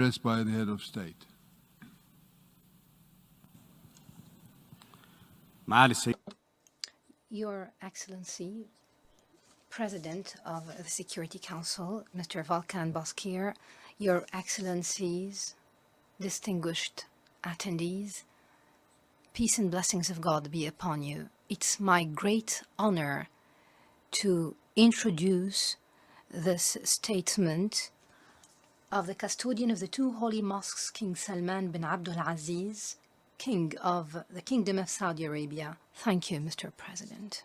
Addressed by the head of state. Your Excellency, President of the Security Council, Mr. Volkan Bozkır, Your Excellencies, distinguished attendees, peace and blessings of God be upon you. It's my great honor to introduce this statement of the custodian of the two holy mosques, King Salman bin Abdulaziz, King of the Kingdom of Saudi Arabia. Thank you, Mr. President.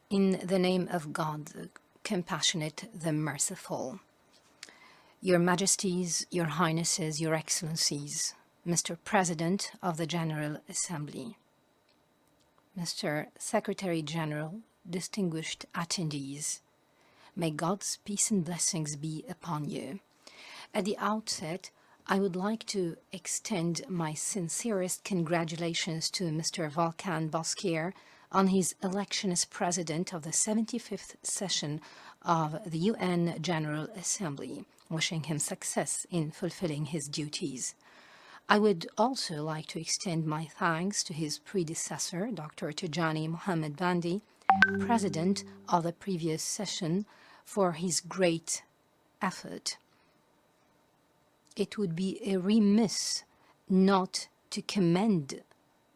In the name of God, the compassionate, the merciful, Your Majesties, Your Highnesses, Your Excellencies, Mr. President of the General Assembly, Mr. Secretary General, distinguished attendees, may God's peace and blessings be upon you. At the outset, I would like to extend my sincerest congratulations to Mr. Volkan Bozkır on his election as President of the 75th session of the UN General Assembly, wishing him success in fulfilling his duties. I would also like to extend my thanks to his predecessor, Dr. Tijani Mohammed Bandi, President of the previous session, for his great effort. It would be a remiss not to commend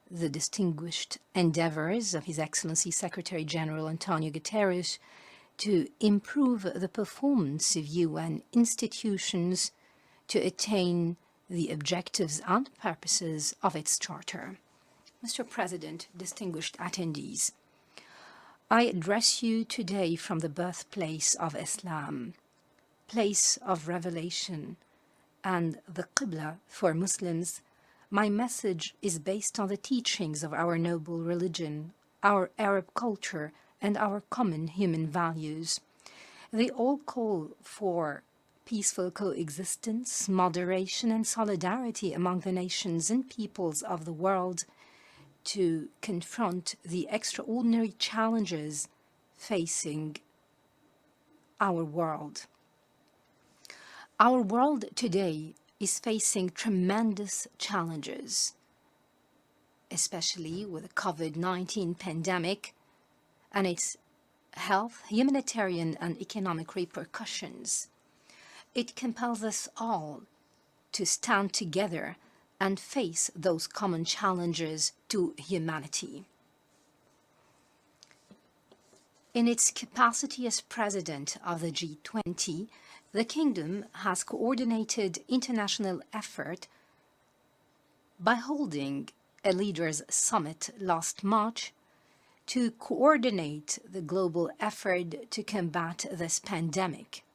the distinguished endeavors of His Excellency Secretary General Antonio Guterres to improve the performance of UN institutions to attain the objectives and purposes of its charter. Mr. President, distinguished attendees, I address you today from the birthplace of Islam, place of revelation, and the Qibla for Muslims. My message is based on the teachings of our noble religion, our Arab culture, and our common human values. They all call for peaceful coexistence, moderation, and solidarity among the nations and peoples of the world to confront the extraordinary challenges facing our world. Our world today is facing tremendous challenges, especially with the COVID-19 pandemic and its health, humanitarian, and economic repercussions. It compels us all to stand together and face those common challenges to humanity. In its capacity as President of the G20, the Kingdom has coordinated international effort by holding a Leaders' Summit last March to coordinate the global effort to combat this pandemic.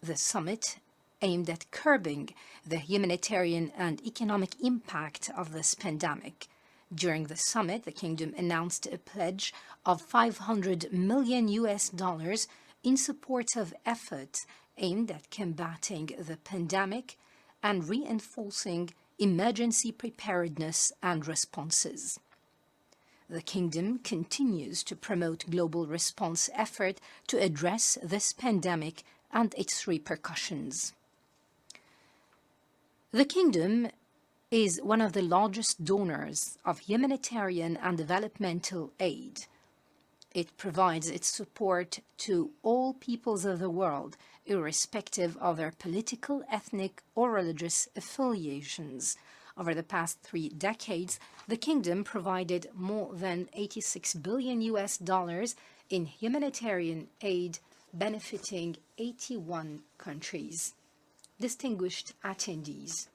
The summit aimed at curbing the humanitarian and economic impact of this pandemic. During the summit, the Kingdom announced a pledge of $500 million in support of efforts aimed at combating the pandemic and reinforcing emergency preparedness and responses. The Kingdom continues to promote global response effort to address this pandemic and its repercussions. The Kingdom is one of the largest donors of humanitarian and developmental aid. It provides its support to all peoples of the world, irrespective of their political, ethnic, or religious affiliations. Over the past 3 decades, the Kingdom provided more than $86 billion in humanitarian aid, benefiting 81 countries. Distinguished attendees,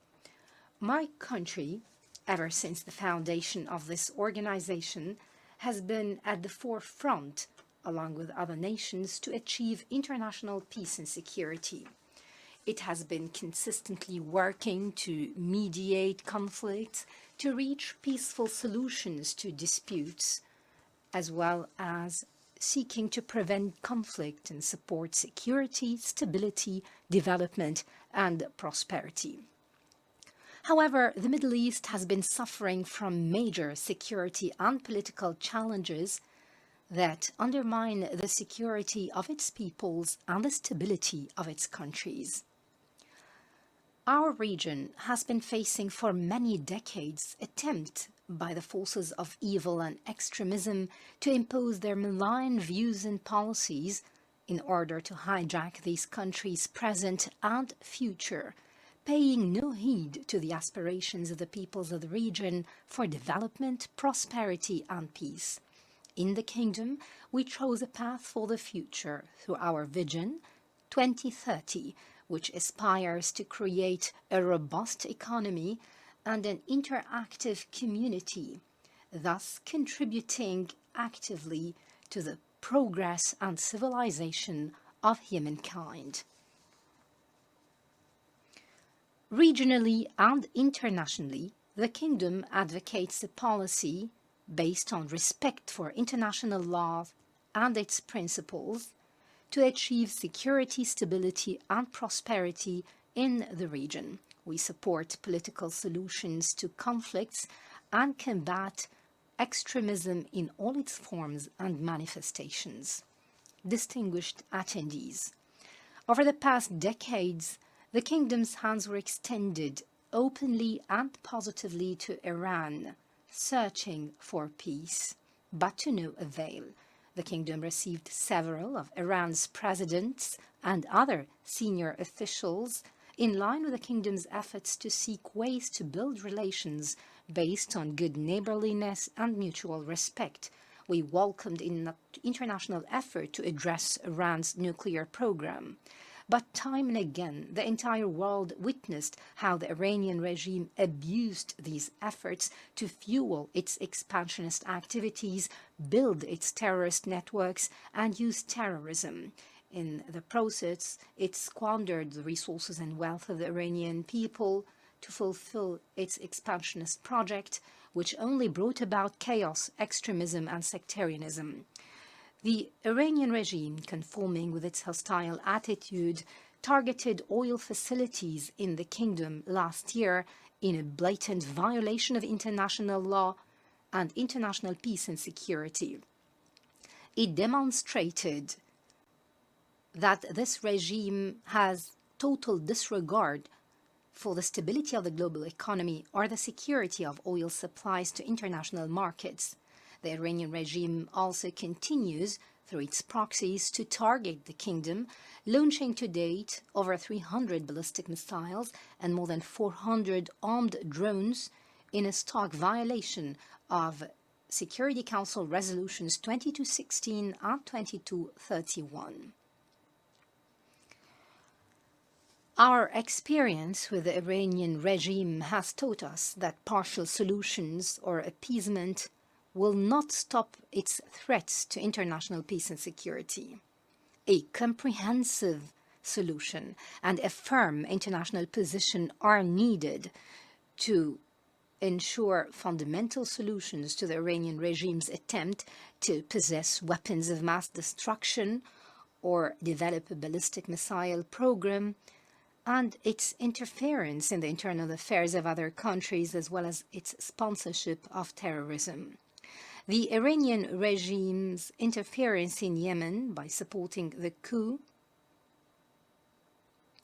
my country, ever since the foundation of this organization, has been at the forefront, along with other nations, to achieve international peace and security. It has been consistently working to mediate conflicts, to reach peaceful solutions to disputes, as well as seeking to prevent conflict and support security, stability, development, and prosperity. However, the Middle East has been suffering from major security and political challenges that undermine the security of its peoples and the stability of its countries. Our region has been facing for many decades attempts by the forces of evil and extremism to impose their malign views and policies in order to hijack these countries' present and future, paying no heed to the aspirations of the peoples of the region for development, prosperity and peace. In the Kingdom, we chose a path for the future through our Vision 2030, which aspires to create a robust economy and an interactive community, thus contributing actively to the progress and civilization of humankind. Regionally and internationally, the Kingdom advocates a policy based on respect for international law and its principles to achieve security, stability and prosperity in the region. We support political solutions to conflicts and combat extremism in all its forms and manifestations. Distinguished attendees, over the past decades, the Kingdom's hands were extended openly and positively to Iran, searching for peace, but to no avail. The Kingdom received several of Iran's presidents and other senior officials in line with the Kingdom's efforts to seek ways to build relations based on good neighborliness and mutual respect. We welcomed an international effort to address Iran's nuclear program. But time and again, the entire world witnessed how the Iranian regime abused these efforts to fuel its expansionist activities, build its terrorist networks, and use terrorism. In the process, it squandered the resources and wealth of the Iranian people to fulfill its expansionist project, which only brought about chaos, extremism, and sectarianism. The Iranian regime, conforming with its hostile attitude, targeted oil facilities in the Kingdom last year in a blatant violation of international law and international peace and security. It demonstrated that this regime has total disregard for the stability of the global economy or the security of oil supplies to international markets. The Iranian regime also continues, through its proxies, to target the Kingdom, launching to date over 300 ballistic missiles and more than 400 armed drones in a stark violation of Security Council Resolutions 2216 and 2231. Our experience with the Iranian regime has taught us that partial solutions or appeasement will not stop its threats to international peace and security. A comprehensive solution and a firm international position are needed to ensure fundamental solutions to the Iranian regime's attempt to possess weapons of mass destruction or develop a ballistic missile program, and its interference in the internal affairs of other countries, as well as its sponsorship of terrorism. The Iranian regime's interference in Yemen by supporting the coup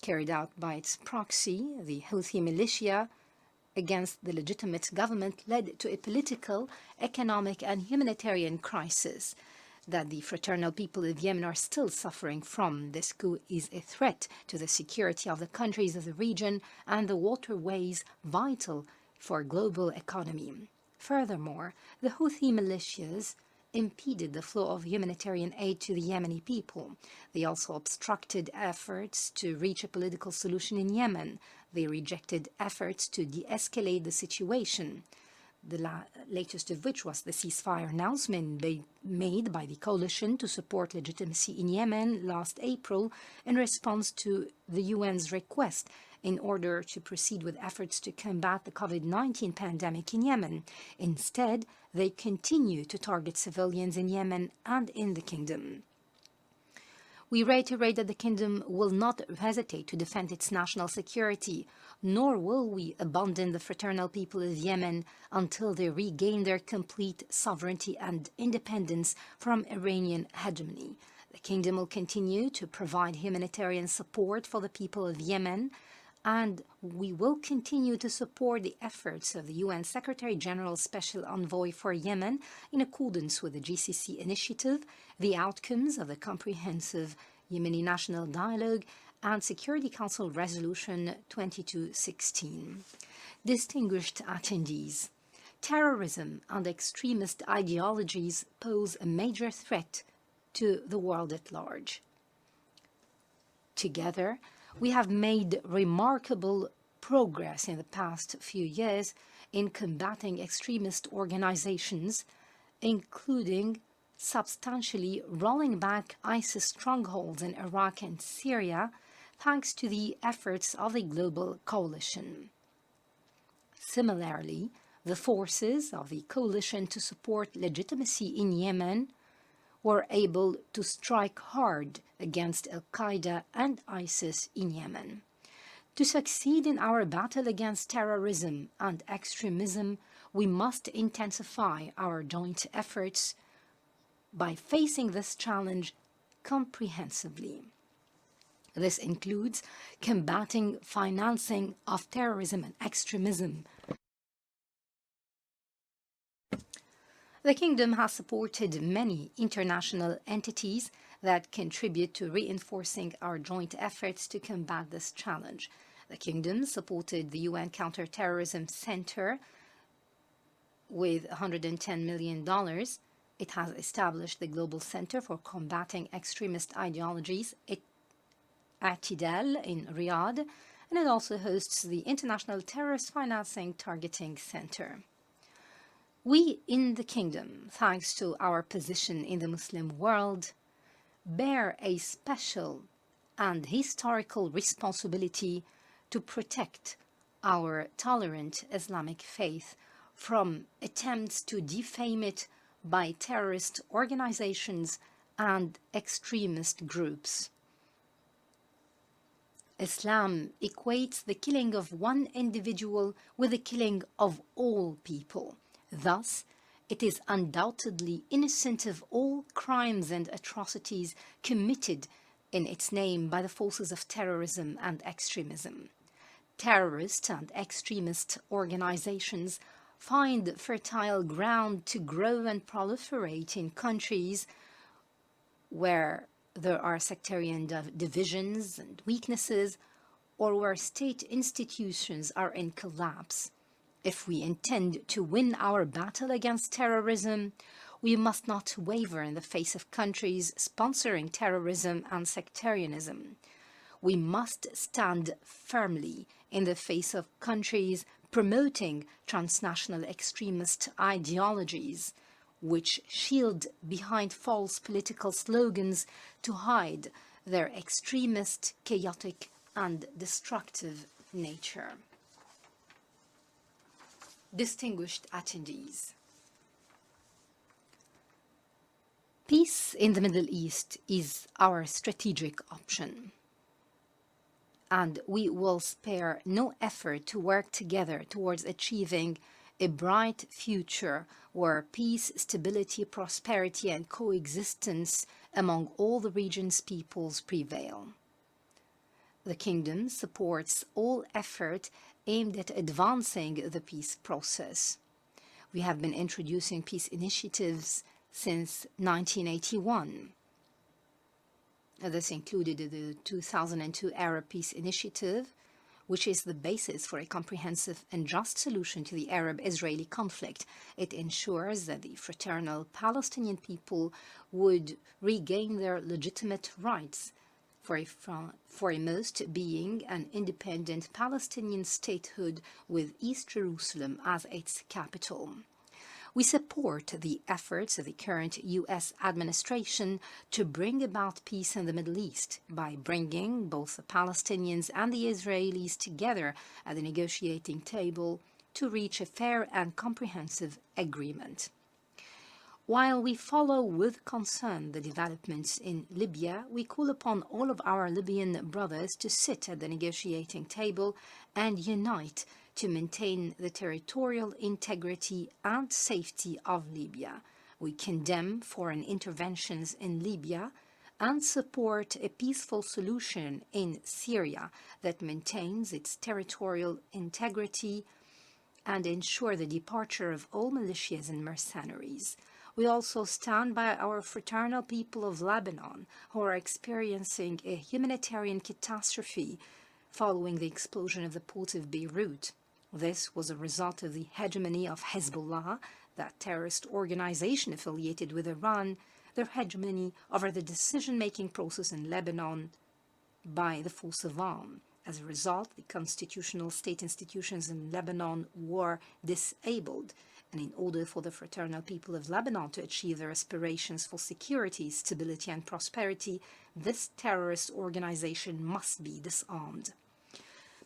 carried out by its proxy, the Houthi militia, against the legitimate government led to a political, economic and humanitarian crisis that the fraternal people of Yemen are still suffering from. This coup is a threat to the security of the countries of the region and the waterways vital for global economy. Furthermore, the Houthi militias impeded the flow of humanitarian aid to the Yemeni people. They also obstructed efforts to reach a political solution in Yemen. They rejected efforts to de-escalate the situation, the latest of which was the ceasefire announcement made by the coalition to support legitimacy in Yemen last April in response to the UN's request in order to proceed with efforts to combat the COVID-19 pandemic in Yemen. Instead, they continue to target civilians in Yemen and in the Kingdom. We reiterate that the Kingdom will not hesitate to defend its national security, nor will we abandon the fraternal people of Yemen until they regain their complete sovereignty and independence from Iranian hegemony. The Kingdom will continue to provide humanitarian support for the people of Yemen, and we will continue to support the efforts of the UN Secretary-General Special Envoy for Yemen in accordance with the GCC initiative, the outcomes of the comprehensive Yemeni National Dialogue, and Security Council Resolution 2216. Distinguished attendees, terrorism and extremist ideologies pose a major threat to the world at large. Together, we have made remarkable progress in the past few years in combating extremist organizations, including substantially rolling back ISIS strongholds in Iraq and Syria, thanks to the efforts of the global coalition. Similarly, the forces of the coalition to support legitimacy in Yemen were able to strike hard against al-Qaeda and ISIS in Yemen. To succeed in our battle against terrorism and extremism, we must intensify our joint efforts by facing this challenge comprehensively. This includes combating financing of terrorism and extremism. The Kingdom has supported many international entities that contribute to reinforcing our joint efforts to combat this challenge. The Kingdom supported the UN Counterterrorism Center with $110 million. It has established the Global Center for Combating Extremist Ideologies at Tidal in Riyadh, and it also hosts the International Terrorist Financing Targeting Center. We in the Kingdom, thanks to our position in the Muslim world, bear a special and historical responsibility to protect our tolerant Islamic faith from attempts to defame it by terrorist organizations and extremist groups. Islam equates the killing of one individual with the killing of all people. Thus, it is undoubtedly innocent of all crimes and atrocities committed in its name by the forces of terrorism and extremism. Terrorist and extremist organizations find fertile ground to grow and proliferate in countries where there are sectarian divisions and weaknesses, or where state institutions are in collapse. If we intend to win our battle against terrorism, we must not waver in the face of countries sponsoring terrorism and sectarianism. We must stand firmly in the face of countries promoting transnational extremist ideologies, which shield behind false political slogans to hide their extremist, chaotic, and destructive nature. Distinguished attendees, peace in the Middle East is our strategic option, and we will spare no effort to work together towards achieving a bright future where peace, stability, prosperity, and coexistence among all the region's peoples prevail. The Kingdom supports all effort aimed at advancing the peace process. We have been introducing peace initiatives since 1981. This included the 2002 Arab Peace Initiative, which is the basis for a comprehensive and just solution to the Arab-Israeli conflict. It ensures that the fraternal Palestinian people would regain their legitimate rights, foremost being an independent Palestinian statehood with East Jerusalem as its capital. We support the efforts of the current U.S. administration to bring about peace in the Middle East by bringing both the Palestinians and the Israelis together at the negotiating table to reach a fair and comprehensive agreement. While we follow with concern the developments in Libya, we call upon all of our Libyan brothers to sit at the negotiating table and unite to maintain the territorial integrity and safety of Libya. We condemn foreign interventions in Libya and support a peaceful solution in Syria that maintains its territorial integrity and ensure the departure of all militias and mercenaries. We also stand by our fraternal people of Lebanon who are experiencing a humanitarian catastrophe following the explosion of the port of Beirut. This was a result of the hegemony of Hezbollah, that terrorist organization affiliated with Iran, their hegemony over the decision-making process in Lebanon by the force of arms. As a result, the constitutional state institutions in Lebanon were disabled, and in order for the fraternal people of Lebanon to achieve their aspirations for security, stability, and prosperity, this terrorist organization must be disarmed.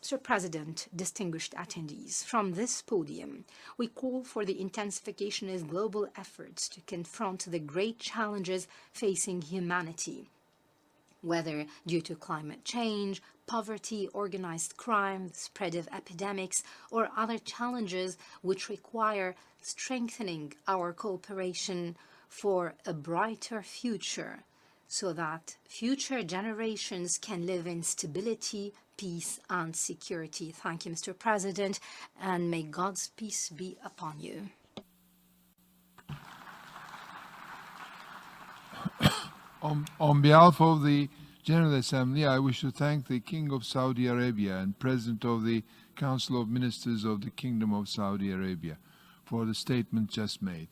Mr. President, distinguished attendees, from this podium, we call for the intensification of global efforts to confront the great challenges facing humanity, whether due to climate change, poverty, organized crime, the spread of epidemics, or other challenges which require strengthening our cooperation for a brighter future, so that future generations can live in stability, peace, and security. Thank you, Mr. President, and may God's peace be upon you. On behalf of the General Assembly, I wish to thank the King of Saudi Arabia and President of the Council of Ministers of the Kingdom of Saudi Arabia for the statement just made.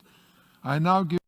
I now give